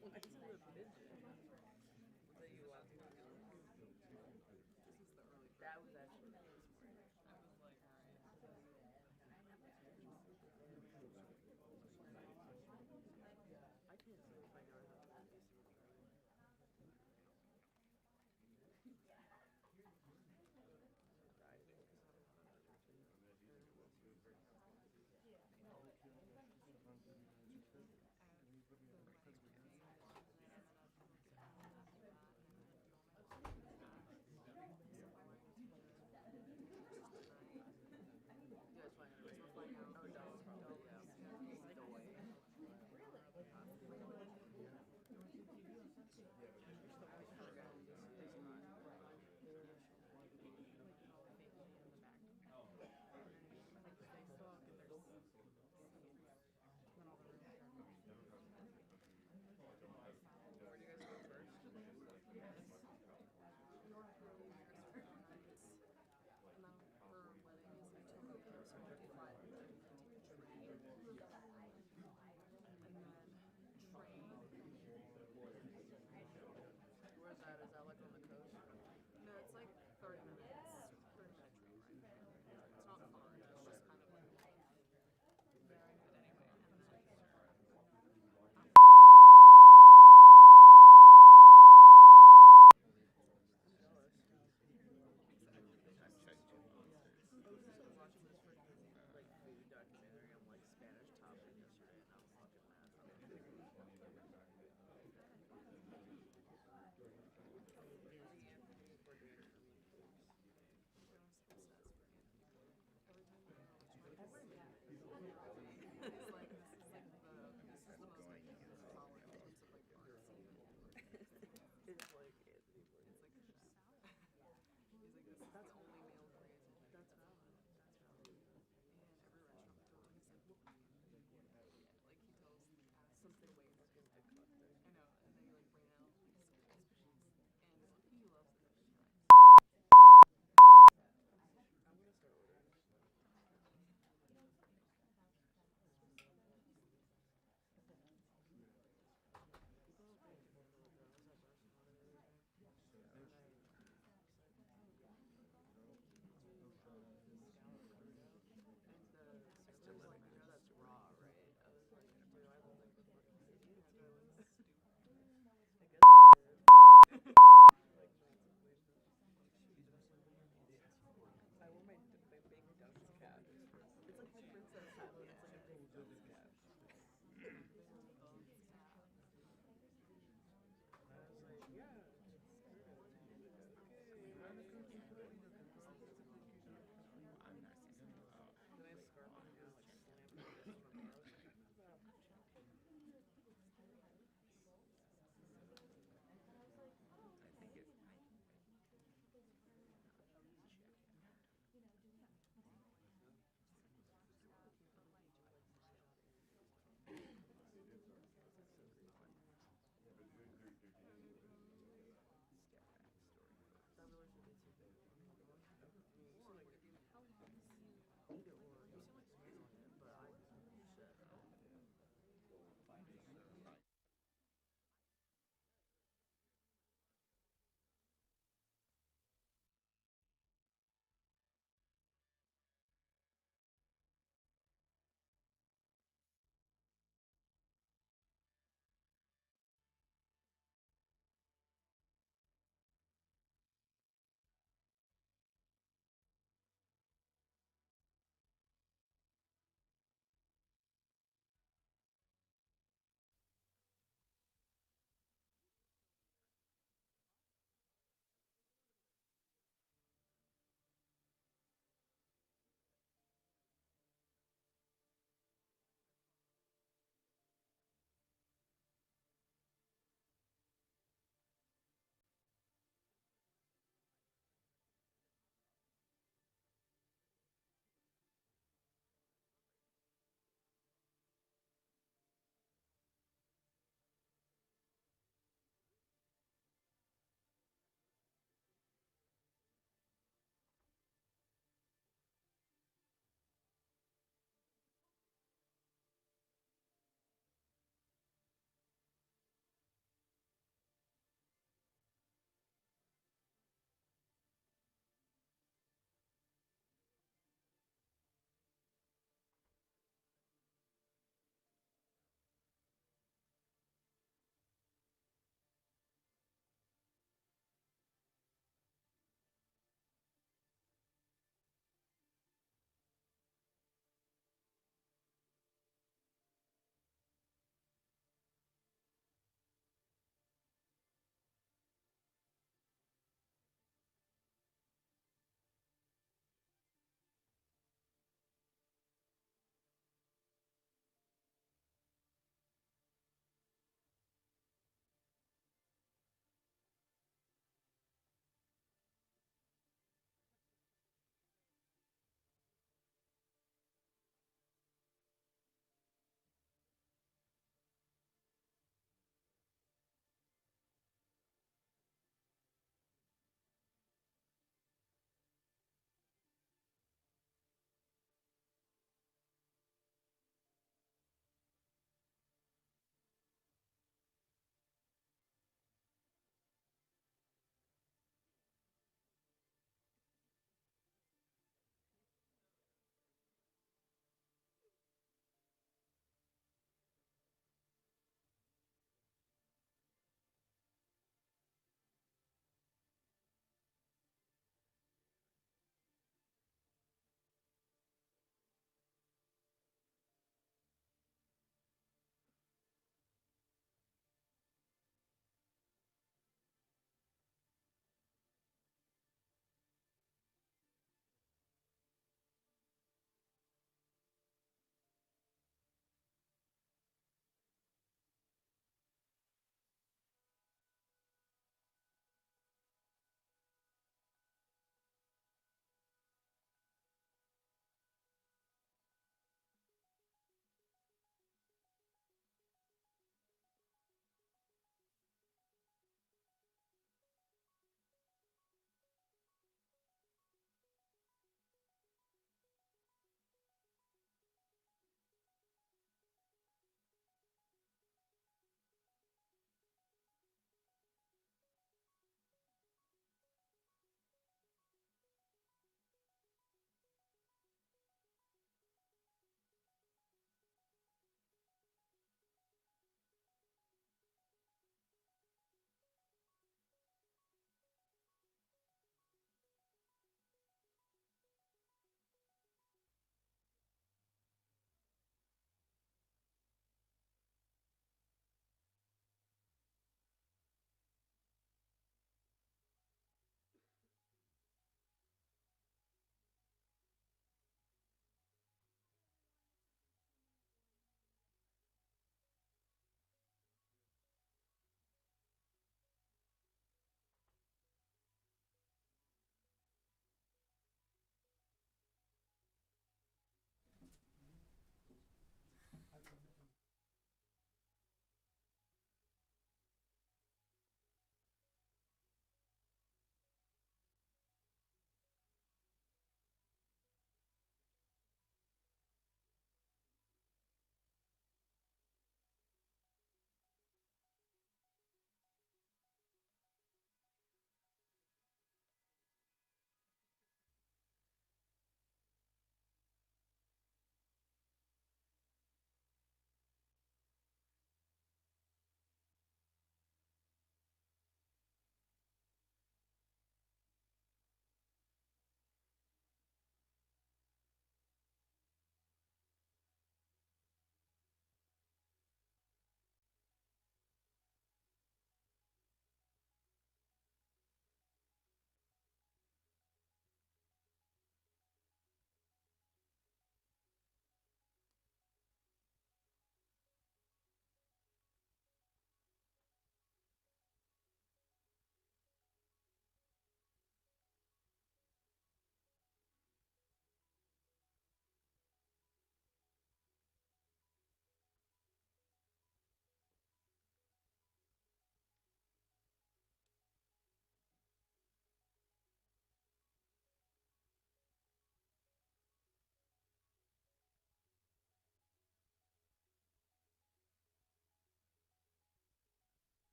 Why is it a midget? That you left me on. This is the early. That was actually this morning. I was like, alright. I can't see if I know how to do this.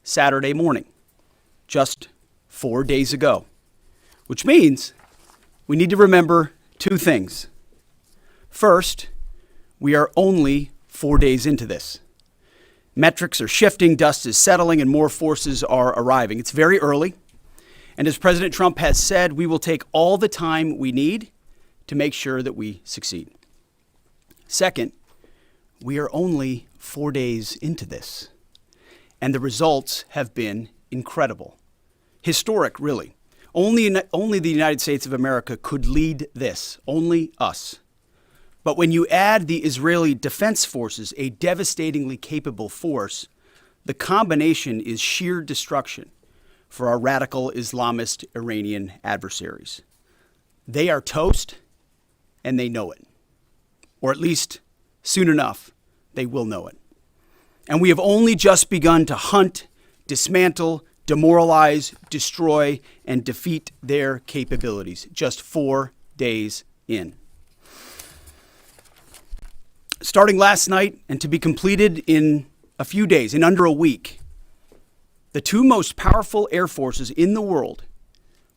Saturday morning, just 4 days ago, which means we need to remember two things. First, we are only 4 days into this. Metrics are shifting, dust is settling, and more forces are arriving. It's very early, and as President Trump has said, we will take all the time we need to make sure that we succeed. Second, we are only 4 days into this, and the results have been incredible. Historic, really. Only the United States of America could lead this, only us. But when you add the Israeli Defense Forces, a devastatingly capable force, the combination is sheer destruction for our radical Islamist Iranian adversaries. They are toast, and they know it. Or at least, soon enough, they will know it. And we have only just begun to hunt, dismantle, demoralize, destroy, and defeat their capabilities, just 4 days in. Starting last night and to be completed in a few days, in under a week, the two most powerful air forces in the world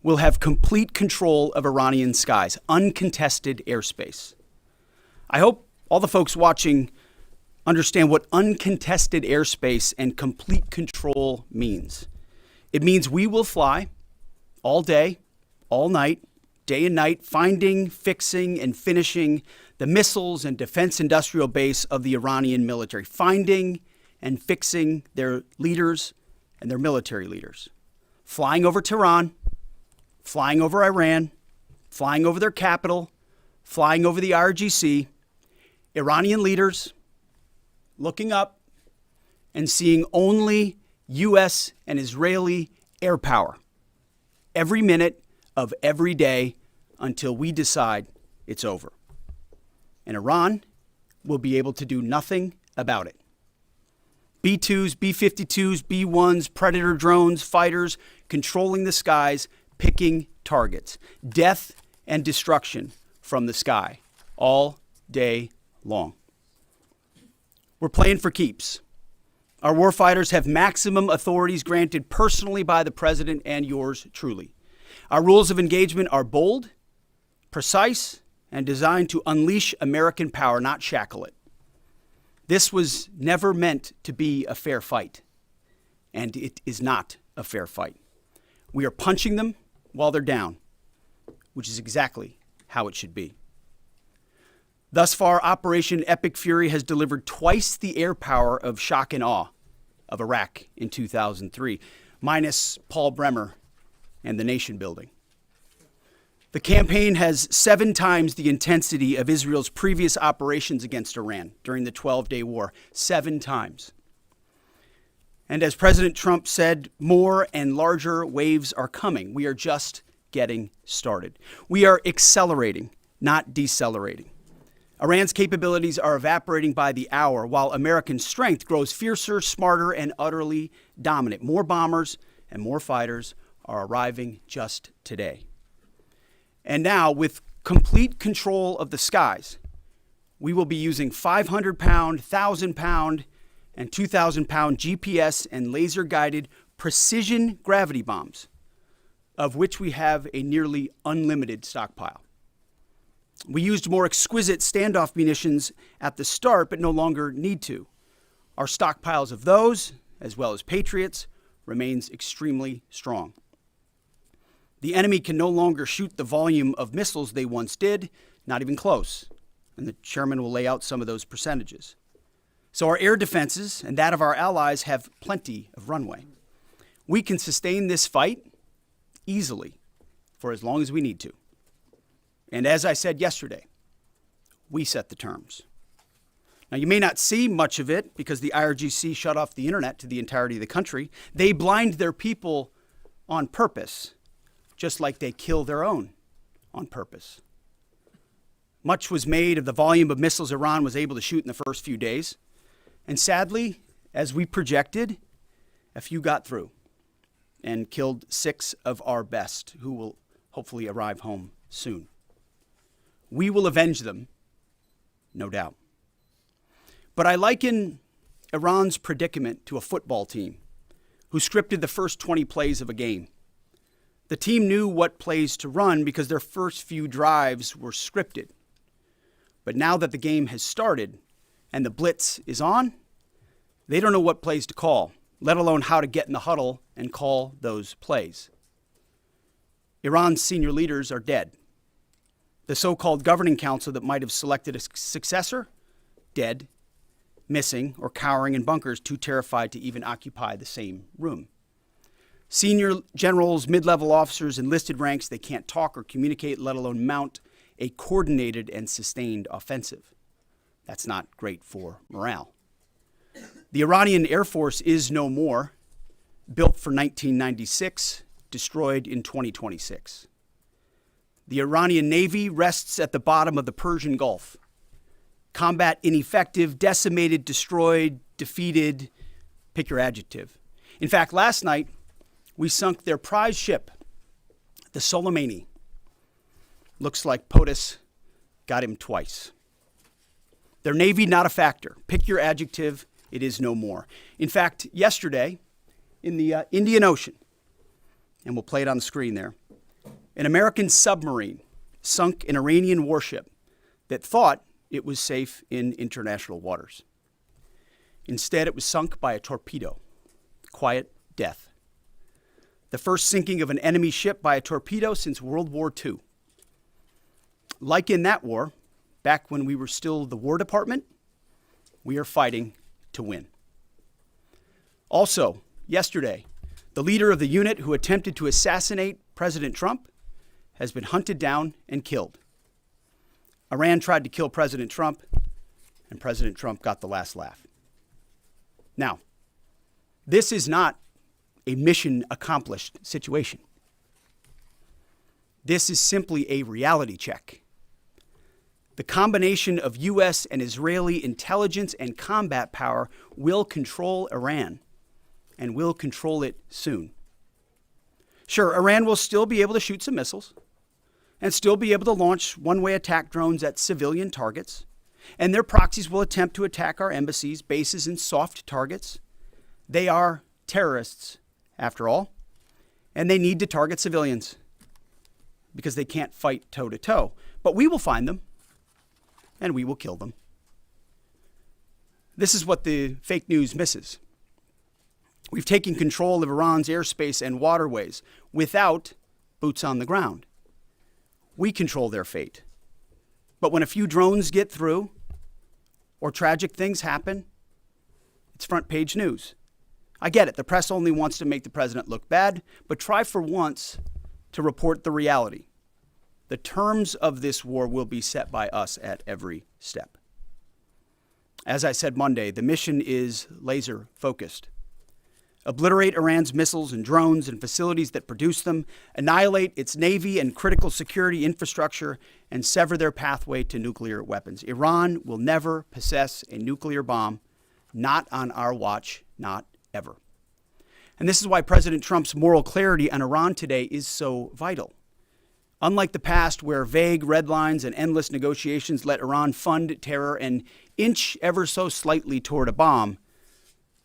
will have complete control of Iranian skies, uncontested airspace. I hope all the folks watching understand what uncontested airspace and complete control means. It means we will fly all day, all night, day and night, finding, fixing, and finishing the missiles and defense industrial base of the Iranian military, finding and fixing their leaders and their military leaders, flying over Tehran, flying over Iran, flying over their capital, flying over the IRGC, Iranian leaders looking up and seeing only U.S. and Israeli air power every minute of every day until we decide it's over. And Iran will be able to do nothing about it. B-2s, B-52s, B-1s, Predator drones, fighters, controlling the skies, picking targets. Death and destruction from the sky all day long. We're playing for keeps. Our warfighters have maximum authorities granted personally by the president and yours truly. Our rules of engagement are bold, precise, and designed to unleash American power, not shackle it. This was never meant to be a fair fight, and it is not a fair fight. We are punching them while they're down, which is exactly how it should be. Thus far, Operation Epic Fury has delivered twice the air power of shock and awe of Iraq in 2003, minus Paul Bremer and the nation building. The campaign has 7 times the intensity of Israel's previous operations against Iran during the 12-day war, 7 times. And as President Trump said, more and larger waves are coming. We are just getting started. We are accelerating, not decelerating. Iran's capabilities are evaporating by the hour, while American strength grows fiercer, smarter, and utterly dominant. More bombers and more fighters are arriving just today. And now, with complete control of the skies, we will be using 500-pound, 1,000-pound, and 2,000-pound GPS and laser-guided precision gravity bombs, of which we have a nearly unlimited stockpile. We used more exquisite standoff munitions at the start, but no longer need to. Our stockpiles of those, as well as Patriots, remains extremely strong. The enemy can no longer shoot the volume of missiles they once did, not even close. And the chairman will lay out some of those percentages. So our air defenses and that of our allies have plenty of runway. We can sustain this fight easily for as long as we need to. And as I said yesterday, we set the terms. Now, you may not see much of it because the IRGC shut off the internet to the entirety of the country. They blind their people on purpose, just like they kill their own on purpose. Much was made of the volume of missiles Iran was able to shoot in the first few days. And sadly, as we projected, a few got through and killed 6 of our best, who will hopefully arrive home soon. We will avenge them, no doubt. But I liken Iran's predicament to a football team who scripted the first 20 plays of a game. The team knew what plays to run because their first few drives were scripted. But now that the game has started and the blitz is on, they don't know what plays to call, let alone how to get in the huddle and call those plays. Iran's senior leaders are dead. The so-called governing council that might have selected a successor, dead, missing, or cowering in bunkers, too terrified to even occupy the same room. Senior generals, mid-level officers, enlisted ranks, they can't talk or communicate, let alone mount a coordinated and sustained offensive. That's not great for morale. The Iranian Air Force is no more, built for 1996, destroyed in 2026. The Iranian Navy rests at the bottom of the Persian Gulf. Combat ineffective, decimated, destroyed, defeated, pick your adjective. In fact, last night, we sunk their prize ship, the Soleimani. Looks like POTUS got him twice. Their Navy, not a factor. Pick your adjective, it is no more. In fact, yesterday, in the Indian Ocean, and we'll play it on the screen there, an American submarine sunk an Iranian warship that thought it was safe in international waters. Instead, it was sunk by a torpedo. Quiet death. The first sinking of an enemy ship by a torpedo since World War II. Like in that war, back when we were still the War Department, we are fighting to win. Also, yesterday, the leader of the unit who attempted to assassinate President Trump has been hunted down and killed. Iran tried to kill President Trump, and President Trump got the last laugh. Now, this is not a mission accomplished situation. This is simply a reality check. The combination of U.S. and Israeli intelligence and combat power will control Iran, and will control it soon. Sure, Iran will still be able to shoot some missiles, and still be able to launch one-way attack drones at civilian targets, and their proxies will attempt to attack our embassies, bases, and soft targets. They are terrorists, after all, and they need to target civilians because they can't fight toe-to-toe. But we will find them, and we will kill them. This is what the fake news misses. We've taken control of Iran's airspace and waterways without boots on the ground. We control their fate. But when a few drones get through or tragic things happen, it's front page news. I get it. The press only wants to make the president look bad, but try for once to report the reality. The terms of this war will be set by us at every step. As I said Monday, the mission is laser focused. Obliterate Iran's missiles and drones and facilities that produce them, annihilate its navy and critical security infrastructure, and sever their pathway to nuclear weapons. Iran will never possess a nuclear bomb, not on our watch, not ever. And this is why President Trump's moral clarity on Iran today is so vital. Unlike the past, where vague red lines and endless negotiations let Iran fund terror and inch ever so slightly toward a bomb,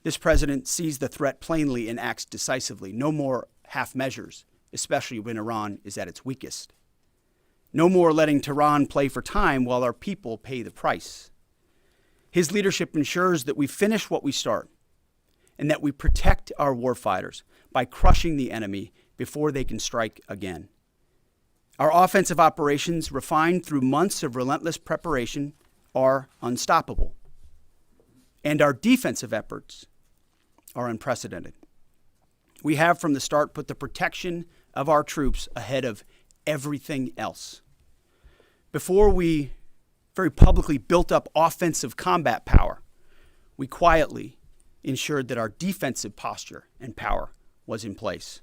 this president sees the threat plainly and acts decisively. No more half measures, especially when Iran is at its weakest. No more letting Tehran play for time while our people pay the price. His leadership ensures that we finish what we start and that we protect our warfighters by crushing the enemy before they can strike again. Our offensive operations, refined through months of relentless preparation, are unstoppable. And our defensive efforts are unprecedented. We have from the start put the protection of our troops ahead of everything else. Before we very publicly built up offensive combat power, we quietly ensured that our defensive posture and power was in place.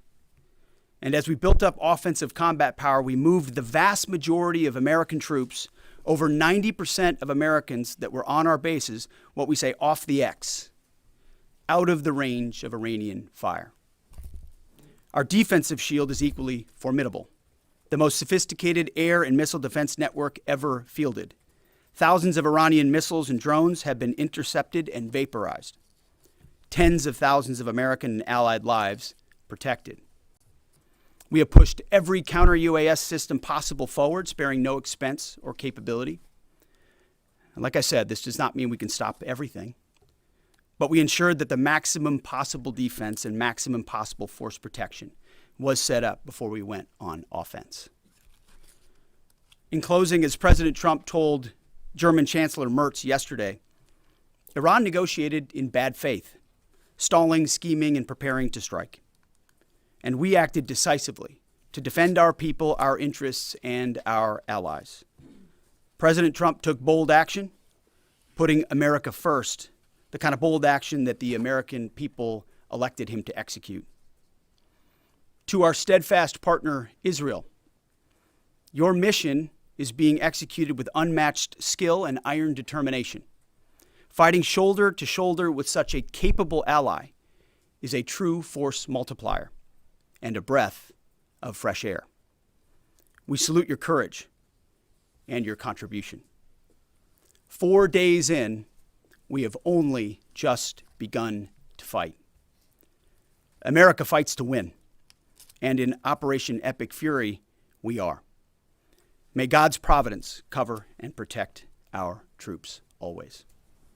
And as we built up offensive combat power, we moved the vast majority of American troops, over 90% of Americans that were on our bases, what we say off the X, out of the range of Iranian fire. Our defensive shield is equally formidable, the most sophisticated air and missile defense network ever fielded. Thousands of Iranian missiles and drones have been intercepted and vaporized. tens of thousands of American and allied lives protected. We have pushed every counter-UAS system possible forward, sparing no expense or capability. And like I said, this does not mean we can stop everything, but we ensured that the maximum possible defense and maximum possible force protection was set up before we went on offense. In closing, as President Trump told German Chancellor Merz yesterday, Iran negotiated in bad faith, stalling, scheming, and preparing to strike. And we acted decisively to defend our people, our interests, and our allies. President Trump took bold action, putting America first, the kind of bold action that the American people elected him to execute. To our steadfast partner, Israel, your mission is being executed with unmatched skill and iron determination. Fighting shoulder to shoulder with such a capable ally is a true force multiplier and a breath of fresh air. We salute your courage and your contribution. 4 days in, we have only just begun to fight. America fights to win, and in Operation Epic Fury, we are. May God's providence cover and protect our troops always.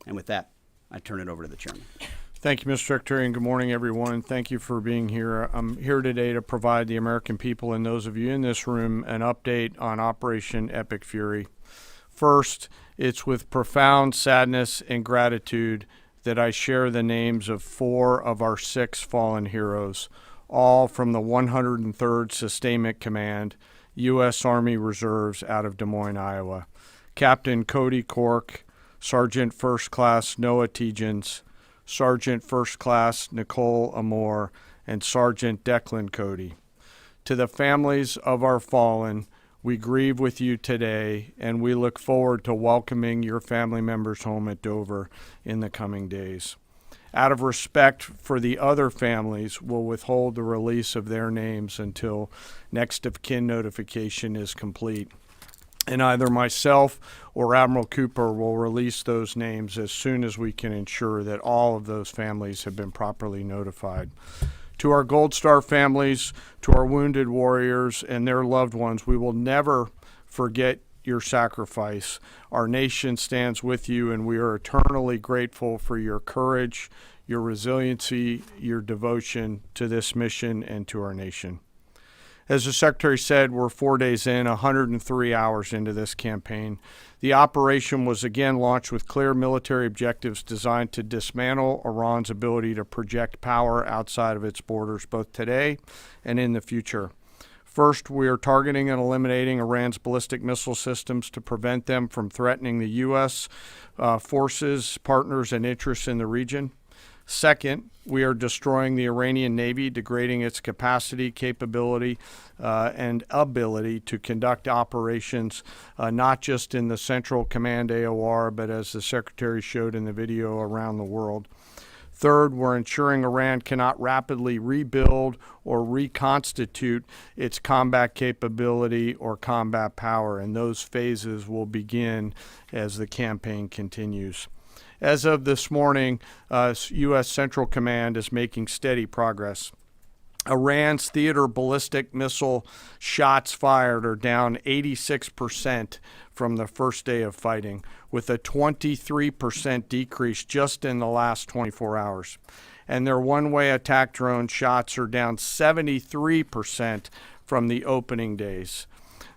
And with that, I turn it over to the chairman. Thank you, Mr. Secretary, and good morning, everyone. Thank you for being here. I'm here today to provide the American people and those of you in this room an update on Operation Epic Fury. First, it's with profound sadness and gratitude that I share the names of 4 of our 6 fallen heroes, all from the 103rd Sustainment Command, U.S. Army Reserves out of Des Moines, Iowa. Captain Cody Cork, Sergeant First Class Noah Tegens, Sergeant First Class Nicole Amore, and Sergeant Declan Cody. To the families of our fallen, we grieve with you today, and we look forward to welcoming your family members home at Dover in the coming days. Out of respect for the other families, we'll withhold the release of their names until next of kin notification is complete. And either myself or Admiral Cooper will release those names as soon as we can ensure that all of those families have been properly notified. To our Gold Star families, to our wounded warriors and their loved ones, we will never forget your sacrifice. Our nation stands with you, and we are eternally grateful for your courage, your resiliency, your devotion to this mission and to our nation. As the Secretary said, we're 4 days in, 103 hours into this campaign. The operation was again launched with clear military objectives designed to dismantle Iran's ability to project power outside of its borders, both today and in the future. First, we are targeting and eliminating Iran's ballistic missile systems to prevent them from threatening the U.S. Forces, partners, and interests in the region. Second, we are destroying the Iranian Navy, degrading its capacity, capability, and ability to conduct operations, not just in the Central Command AOR, but as the Secretary showed in the video, around the world. Third, we're ensuring Iran cannot rapidly rebuild or reconstitute its combat capability or combat power, and those phases will begin as the campaign continues. As of this morning, U.S. Central Command is making steady progress. Iran's theater ballistic missile shots fired are down 86% from the first day of fighting, with a 23% decrease just in the last 24 hours. And their one-way attack drone shots are down 73% from the opening days.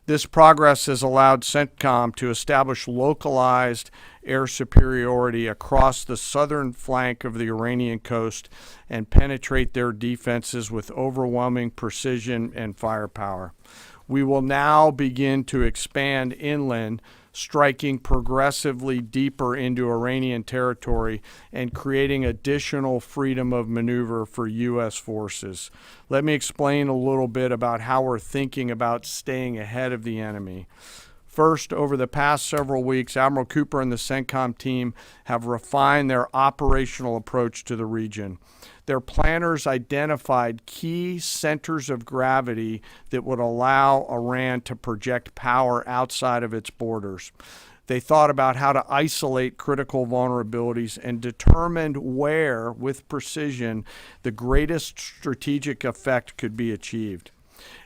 This progress has allowed CENTCOM to establish localized air superiority across the southern flank of the Iranian coast and penetrate their defenses with overwhelming precision and firepower. We will now begin to expand inland, striking progressively deeper into Iranian territory and creating additional freedom of maneuver for U.S. forces. Let me explain a little bit about how we're thinking about staying ahead of the enemy. First, over the past several weeks, Admiral Cooper and the CENTCOM team have refined their operational approach to the region. Their planners identified key centers of gravity that would allow Iran to project power outside of its borders. They thought about how to isolate critical vulnerabilities and determined where, with precision, the greatest strategic effect could be achieved.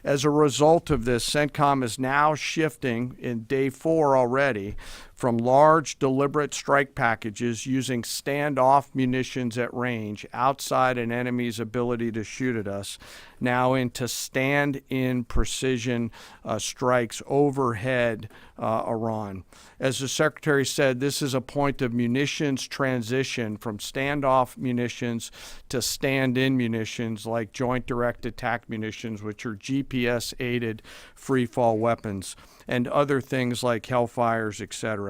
As a result of this, CENTCOM is now shifting in day 4 already from large, deliberate strike packages using standoff munitions at range outside an enemy's ability to shoot at us, now into stand-in precision strikes overhead Iran. As the Secretary said, this is a point of munitions transition from standoff munitions to stand-in munitions like Joint Direct Attack munitions, which are GPS-aided free-fall weapons, and other things like Hellfires, etc.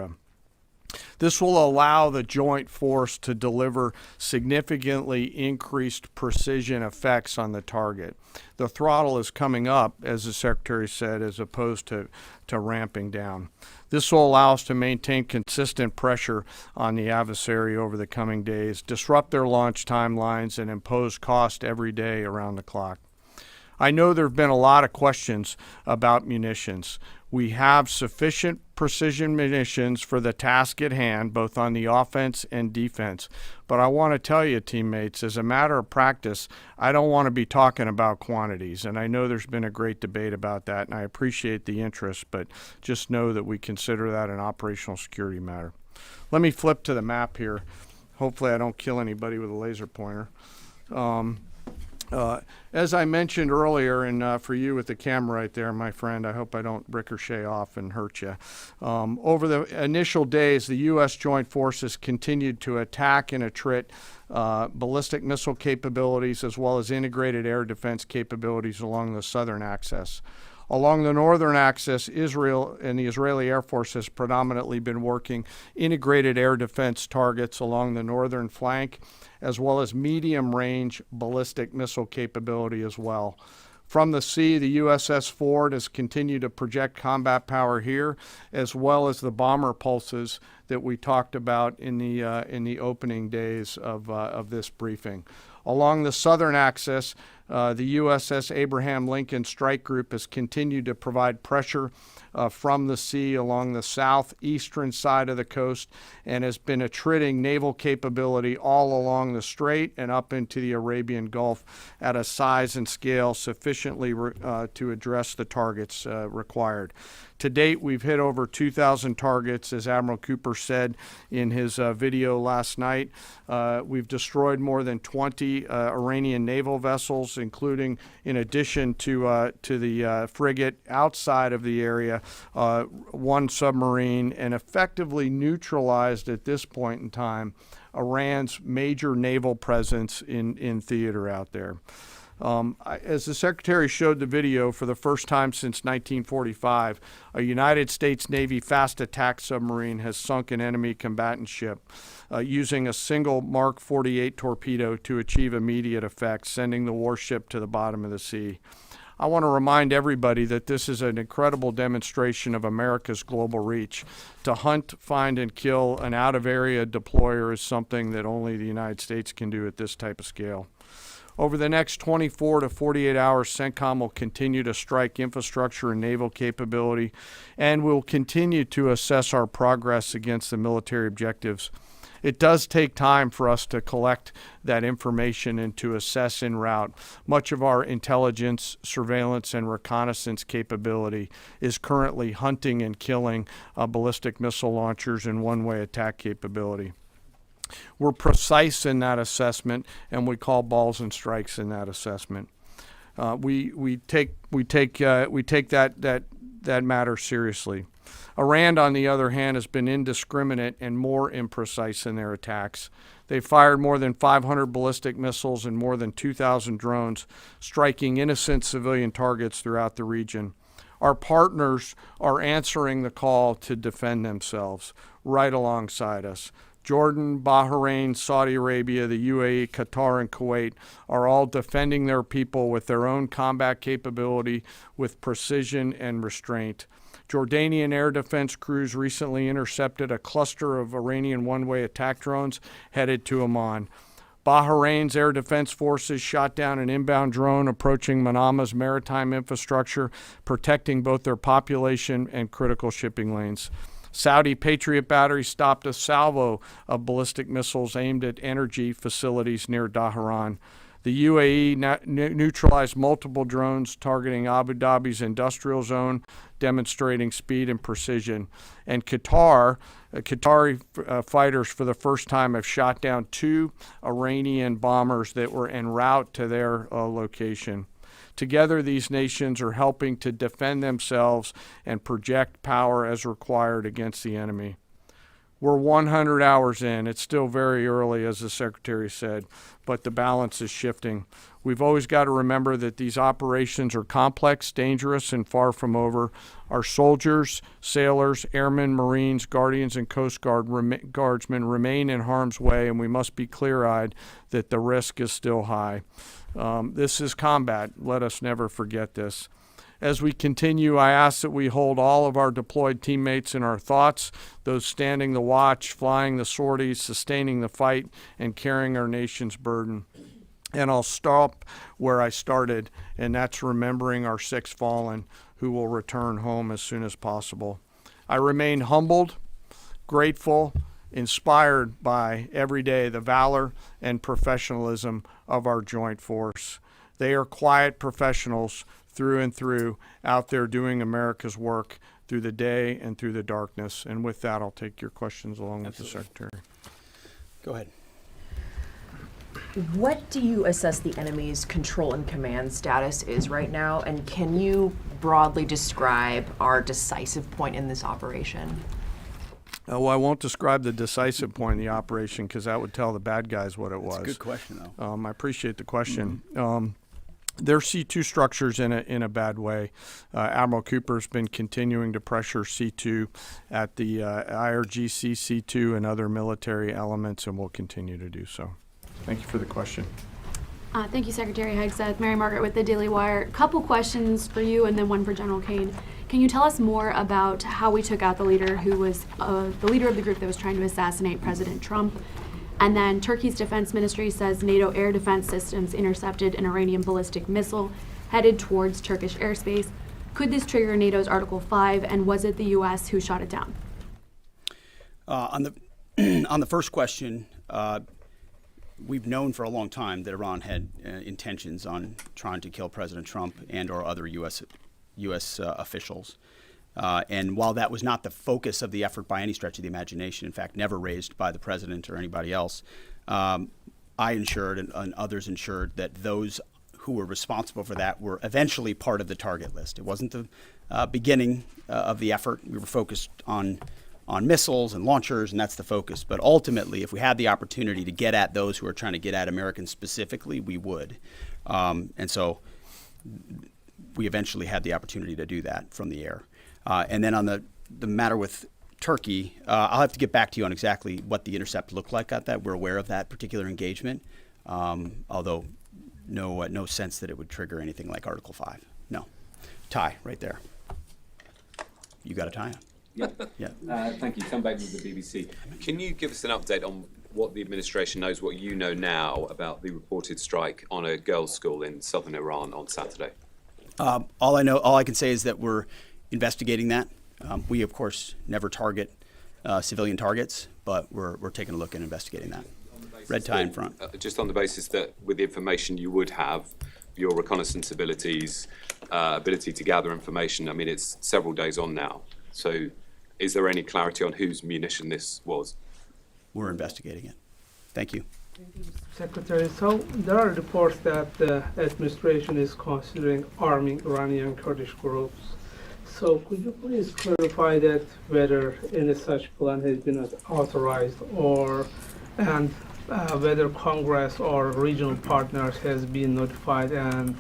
This will allow the joint force to deliver significantly increased precision effects on the target. The throttle is coming up, as the Secretary said, as opposed to ramping down. This will allow us to maintain consistent pressure on the adversary over the coming days, disrupt their launch timelines, and impose cost every day around the clock. I know there have been a lot of questions about munitions. We have sufficient precision munitions for the task at hand, both on the offense and defense. But I want to tell you, teammates, as a matter of practice, I don't want to be talking about quantities. And I know there's been a great debate about that, and I appreciate the interest, but just know that we consider that an operational security matter. Let me flip to the map here. Hopefully I don't kill anybody with a laser pointer. As I mentioned earlier, and for you with the camera right there, my friend, I hope I don't ricochet off and hurt you. Over the initial days, the U.S. Joint Forces continued to attack and attrit ballistic missile capabilities as well as integrated air defense capabilities along the southern axis. Along the northern axis, Israel and the Israeli Air Force has predominantly been working integrated air defense targets along the northern flank, as well as medium-range ballistic missile capability as well. From the sea, the USS Ford has continued to project combat power here, as well as the bomber pulses that we talked about in the opening days of this briefing. Along the southern axis, the USS Abraham Lincoln Strike Group has continued to provide pressure from the sea along the southeastern side of the coast and has been attriting naval capability all along the strait and up into the Arabian Gulf at a size and scale sufficiently to address the targets required. To date, we've hit over 2,000 targets, as Admiral Cooper said in his video last night. We've destroyed more than 20 Iranian naval vessels, including, in addition to the frigate outside of the area, one submarine, and effectively neutralized at this point in time Iran's major naval presence in theater out there. As the Secretary showed the video, for the first time since 1945, a United States Navy fast attack submarine has sunk an enemy combatant ship using a single Mark 48 torpedo to achieve immediate effect, sending the warship to the bottom of the sea. I want to remind everybody that this is an incredible demonstration of America's global reach. To hunt, find, and kill an out-of-area deployer is something that only the United States can do at this type of scale. Over the next 24 to 48 hours, CENTCOM will continue to strike infrastructure and naval capability, and we'll continue to assess our progress against the military objectives. It does take time for us to collect that information and to assess en route. Much of our intelligence, surveillance, and reconnaissance capability is currently hunting and killing ballistic missile launchers and one-way attack capability. We're precise in that assessment, and we call balls and strikes in that assessment. We take that matter seriously. Iran, on the other hand, has been indiscriminate and more imprecise in their attacks. They fired more than 500 ballistic missiles and more than 2,000 drones, striking innocent civilian targets throughout the region. Our partners are answering the call to defend themselves right alongside us. Jordan, Bahrain, Saudi Arabia, the UAE, Qatar, and Kuwait are all defending their people with their own combat capability, with precision and restraint. Jordanian air defense crews recently intercepted a cluster of Iranian one-way attack drones headed to Amman. Bahrain's air defense forces shot down an inbound drone approaching Manama's maritime infrastructure, protecting both their population and critical shipping lanes. Saudi Patriot batteries stopped a salvo of ballistic missiles aimed at energy facilities near Dhahran. The UAE neutralized multiple drones targeting Abu Dhabi's industrial zone, demonstrating speed and precision. And Qatari fighters for the first time have shot down 2 Iranian bombers that were en route to their location. Together, these nations are helping to defend themselves and project power as required against the enemy. We're 100 hours in. It's still very early, as the Secretary said, but the balance is shifting. We've always got to remember that these operations are complex, dangerous, and far from over. Our soldiers, sailors, airmen, Marines, Guardians, and Coast Guardsmen remain in harm's way, and we must be clear-eyed that the risk is still high. This is combat. Let us never forget this. As we continue, I ask that we hold all of our deployed teammates in our thoughts, those standing the watch, flying the sorties, sustaining the fight, and carrying our nation's burden. And I'll stop where I started, and that's remembering our 6 fallen who will return home as soon as possible. I remain humbled, grateful, inspired by every day the valor and professionalism of our joint force. They are quiet professionals through and through, out there doing America's work through the day and through the darkness. And with that, I'll take your questions along with the Secretary. Go ahead. What do you assess the enemy's control and command status is right now? And can you broadly describe our decisive point in this operation? Well, I won't describe the decisive point in the operation because that would tell the bad guys what it was. That's a good question, though. I appreciate the question. Their C2 structures in a bad way. Admiral Cooper's been continuing to pressure C2 at the IRGC C2 and other military elements, and will continue to do so. Thank you for the question. Thank you, Secretary Hegseth. Mary Margaret with the Daily Wire. Couple questions for you and then one for General Kane. Can you tell us more about how we took out the leader who was the leader of the group that was trying to assassinate President Trump? And then Turkey's defense ministry says NATO air defense systems intercepted an Iranian ballistic missile headed towards Turkish airspace. Could this trigger NATO's Article 5, and was it the U.S. who shot it down? On the first question, we've known for a long time that Iran had intentions on trying to kill President Trump and or other U.S. Officials. And while that was not the focus of the effort by any stretch of the imagination, in fact, never raised by the president or anybody else, I ensured and others ensured that those who were responsible for that were eventually part of the target list. It wasn't the beginning of the effort. We were focused on missiles and launchers, and that's the focus. But ultimately, if we had the opportunity to get at those who are trying to get at Americans specifically, we would. And so we eventually had the opportunity to do that from the air. And then on the matter with Turkey, I'll have to get back to you on exactly what the intercept looked like at that. We're aware of that particular engagement, although no sense that it would trigger anything like Article 5. No. Tie right there. You got a tie on? Yeah. Yeah. Thank you. Tom Baker with the BBC. Can you give us an update on what the administration knows, what you know now about the reported strike on a girls' school in southern Iran on Saturday? All I can say is that we're investigating that. We, of course, never target civilian targets, but we're taking a look and investigating that. Red tie in front. Just on the basis that with the information you would have, your reconnaissance abilities, ability to gather information, I mean, it's several days on now. So is there any clarity on whose munition this was? We're investigating it. Thank you. Secretary, so there are reports that the administration is considering arming Iranian Kurdish groups. So could you please clarify that whether any such plan has been authorized and whether Congress or regional partners has been notified and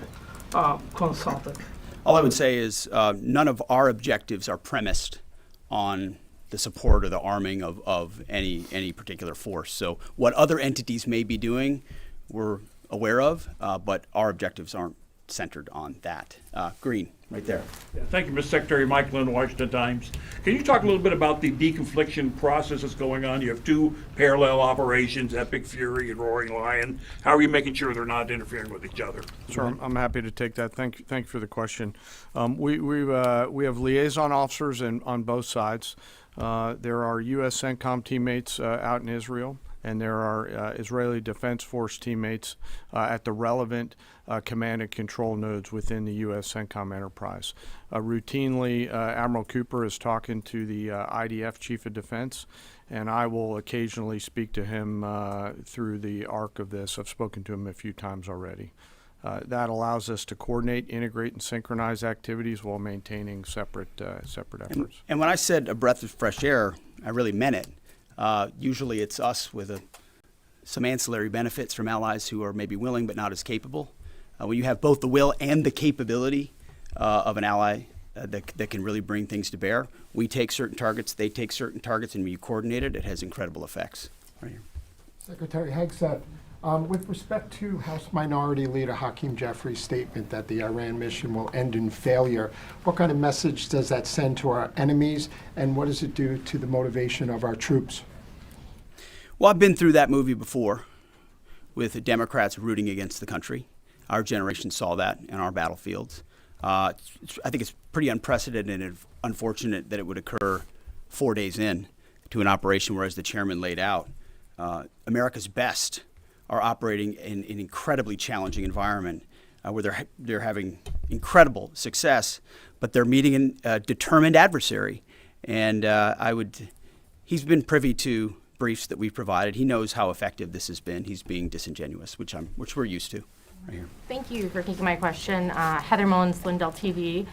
consulted? All I would say is none of our objectives are premised on the support or the arming of any particular force. So what other entities may be doing, we're aware of, but our objectives aren't centered on that. Green, right there. Thank you, Mr. Secretary. Mike Lynn, Washington Times. Can you talk a little bit about the deconfliction process that's going on? You have 2 parallel operations, Epic Fury and Roaring Lion. How are you making sure they're not interfering with each other? Sure, I'm happy to take that. Thank you for the question. We have liaison officers on both sides. There are U.S. CENTCOM teammates out in Israel, and there are Israeli Defense Force teammates at the relevant command and control nodes within the U.S. CENTCOM enterprise. Routinely, Admiral Cooper is talking to the IDF Chief of Defense, and I will occasionally speak to him through the arc of this. I've spoken to him a few times already. That allows us to coordinate, integrate, and synchronize activities while maintaining separate efforts. And when I said a breath of fresh air, I really meant it. Usually it's us with some ancillary benefits from allies who are maybe willing but not as capable. When you have both the will and the capability of an ally that can really bring things to bear, we take certain targets, they take certain targets, and when you coordinate it, it has incredible effects. Right here. Secretary Hegseth, with respect to House Minority Leader Hakeem Jeffries' statement that the Iran mission will end in failure, what kind of message does that send to our enemies, and what does it do to the motivation of our troops? Well, I've been through that movie before with the Democrats rooting against the country. Our generation saw that in our battlefields. I think it's pretty unprecedented and unfortunate that it would occur 4 days in to an operation where, as the chairman laid out, America's best are operating in an incredibly challenging environment where they're having incredible success, but they're meeting a determined adversary. And he's been privy to briefs that we've provided. He knows how effective this has been. He's being disingenuous, which we're used to. Right here. Thank you for taking my question. Heather Mullins, Lindell TV.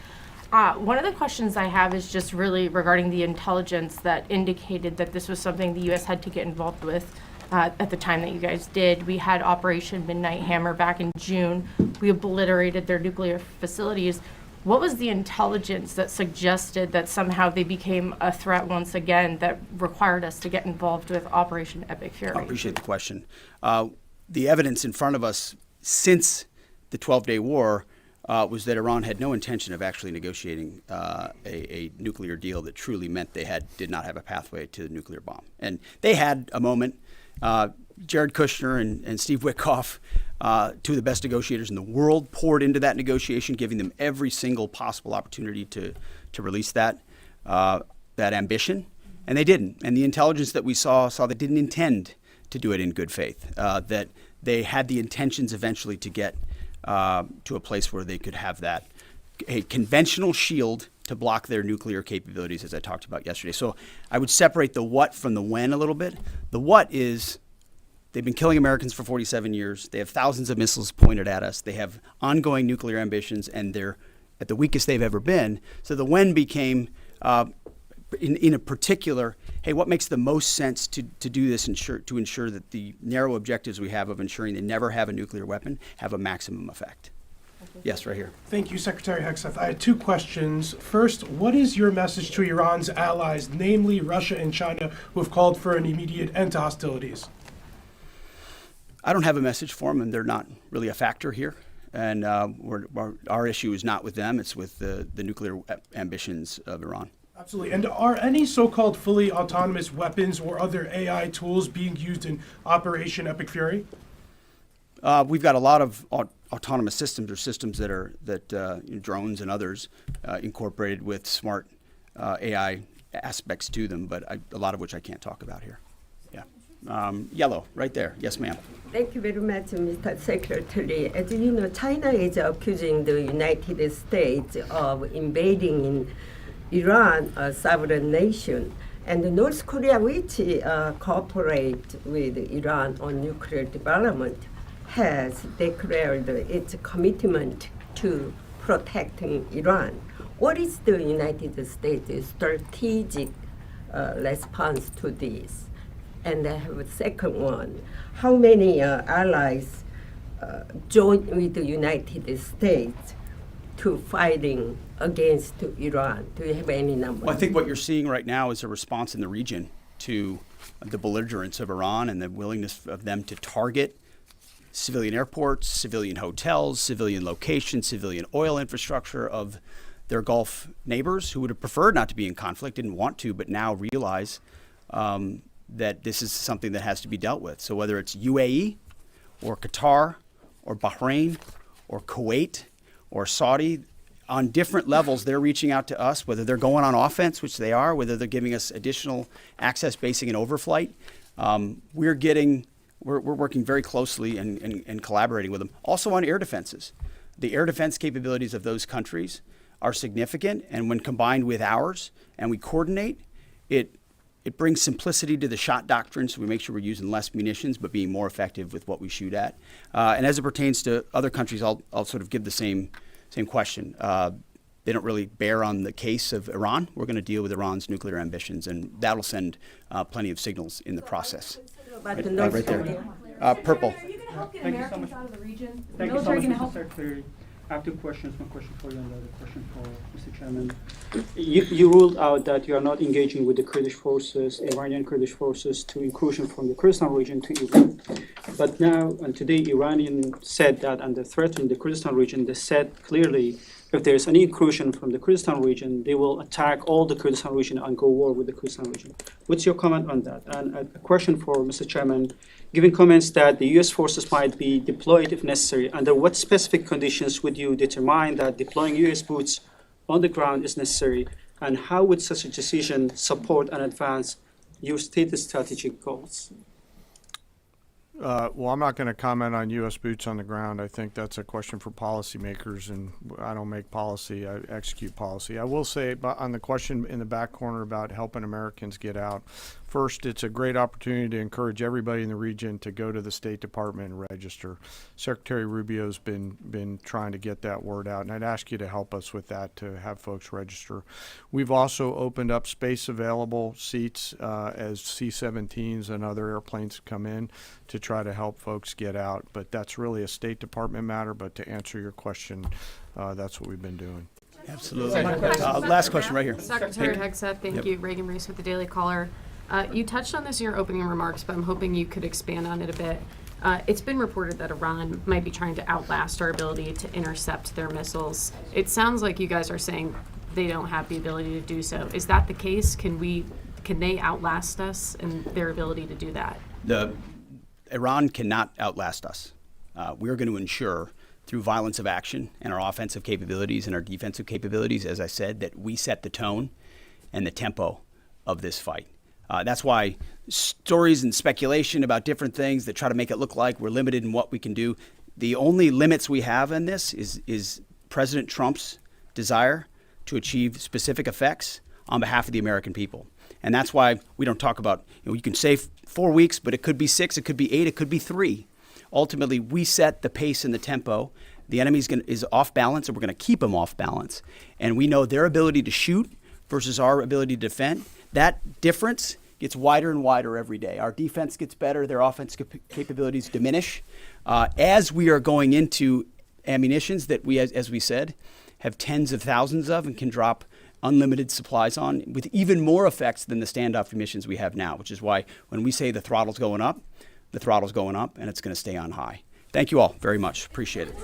One of the questions I have is just really regarding the intelligence that indicated that this was something the U.S. had to get involved with at the time that you guys did. We had Operation Midnight Hammer back in June. We obliterated their nuclear facilities. What was the intelligence that suggested that somehow they became a threat once again that required us to get involved with Operation Epic Fury? I appreciate the question. The evidence in front of us since the 12-day war was that Iran had no intention of actually negotiating a nuclear deal that truly meant they did not have a pathway to the nuclear bomb. And they had a moment. Jared Kushner and Steve Witkoff, two of the best negotiators in the world, poured into that negotiation, giving them every single possible opportunity to release that ambition, and they didn't. And the intelligence that we saw they didn't intend to do it in good faith, that they had the intentions eventually to get to a place where they could have a conventional shield to block their nuclear capabilities, as I talked about yesterday. So I would separate the what from the when a little bit. The what is they've been killing Americans for 47 years. They have thousands of missiles pointed at us. They have ongoing nuclear ambitions, and they're at the weakest they've ever been. So the when became, in a particular, hey, what makes the most sense to do this to ensure that the narrow objectives we have of ensuring they never have a nuclear weapon have a maximum effect? Yes, right here. Thank you, Secretary Hegseth. I had two questions. First, what is your message to Iran's allies, namely Russia and China, who have called for an immediate end to hostilities? I don't have a message for them, and they're not really a factor here. And our issue is not with them, it's with the nuclear ambitions of Iran. Absolutely. And are any so-called fully autonomous weapons or other AI tools being used in Operation Epic Fury? We've got a lot of autonomous systems or systems that drones and others incorporated with smart AI aspects to them, but a lot of which I can't talk about here. Yeah. Yellow, right there. Yes, ma'am. Thank you very much, Mr. Secretary. As you know, China is accusing the United States of invading in Iran, a sovereign nation, and North Korea, which cooperate with Iran on nuclear development, has declared its commitment to protecting Iran. What is the United States' strategic response to this? And I have a second one. How many allies join with the United States to fighting against Iran? Do you have any numbers? Well, I think what you're seeing right now is a response in the region to the belligerence of Iran and the willingness of them to target civilian airports, civilian hotels, civilian locations, civilian oil infrastructure of their Gulf neighbors who would have preferred not to be in conflict, didn't want to, but now realize that this is something that has to be dealt with. So whether it's UAE or Qatar or Bahrain or Kuwait or Saudi, on different levels, they're reaching out to us, whether they're going on offense, which they are, whether they're giving us additional access, basing, and overflight. We're working very closely and collaborating with them. Also on air defenses. The air defense capabilities of those countries are significant, and when combined with ours, and we coordinate, it brings simplicity to the shot doctrine, so we make sure we're using less munitions, but being more effective with what we shoot at. And as it pertains to other countries, I'll sort of give the same question. They don't really bear on the case of Iran. We're going to deal with Iran's nuclear ambitions, and that'll send plenty of signals in the process. Right there. Purple. Are you going to help get Americans out of the region? Thank you so much, Mr. Secretary. I have two questions. One question for you and the other question for Mr. Chairman. You ruled out that you are not engaging with the Kurdish forces, Iranian Kurdish forces, to incursion from the Kurdistan region to Iran. But now and today, Iranian said that under threatening the Kurdistan region, they said clearly if there is any incursion from the Kurdistan region, they will attack all the Kurdistan region and go war with the Kurdistan region. What's your comment on that? And a question for Mr. Chairman, given comments that the U.S. forces might be deployed if necessary, under what specific conditions would you determine that deploying U.S. boots on the ground is necessary? And how would such a decision support and advance your stated strategic goals? Well, I'm not going to comment on U.S. boots on the ground. I think that's a question for policymakers, and I don't make policy, I execute policy. I will say on the question in the back corner about helping Americans get out, first, it's a great opportunity to encourage everybody in the region to go to the State Department and register. Secretary Rubio's been trying to get that word out, and I'd ask you to help us with that, to have folks register. We've also opened up space available seats as C-17s and other airplanes come in to try to help folks get out. But that's really a State Department matter. But to answer your question, that's what we've been doing. Absolutely. Last question right here. Secretary Hegseth, thank you. Reagan Reese with the Daily Caller. You touched on this in your opening remarks, but I'm hoping you could expand on it a bit. It's been reported that Iran might be trying to outlast our ability to intercept their missiles. It sounds like you guys are saying they don't have the ability to do so. Is that the case? Can they outlast us in their ability to do that? Iran cannot outlast us. We're going to ensure through violence of action and our offensive capabilities and our defensive capabilities, as I said, that we set the tone and the tempo of this fight. That's why stories and speculation about different things that try to make it look like we're limited in what we can do. The only limits we have in this is President Trump's desire to achieve specific effects on behalf of the American people. And that's why we don't talk about, you can say 4 weeks, but it could be 6, it could be 8, it could be 3. Ultimately, we set the pace and the tempo. The enemy is off balance, and we're going to keep them off balance. And we know their ability to shoot versus our ability to defend. That difference gets wider and wider every day. Our defense gets better, their offense capabilities diminish. As we are going into ammunitions that we, as we said, have tens of thousands of and can drop unlimited supplies on with even more effects than the standoff emissions we have now, which is why when we say the throttle's going up, the throttle's going up and it's going to stay on high. Thank you all very much. Appreciate it.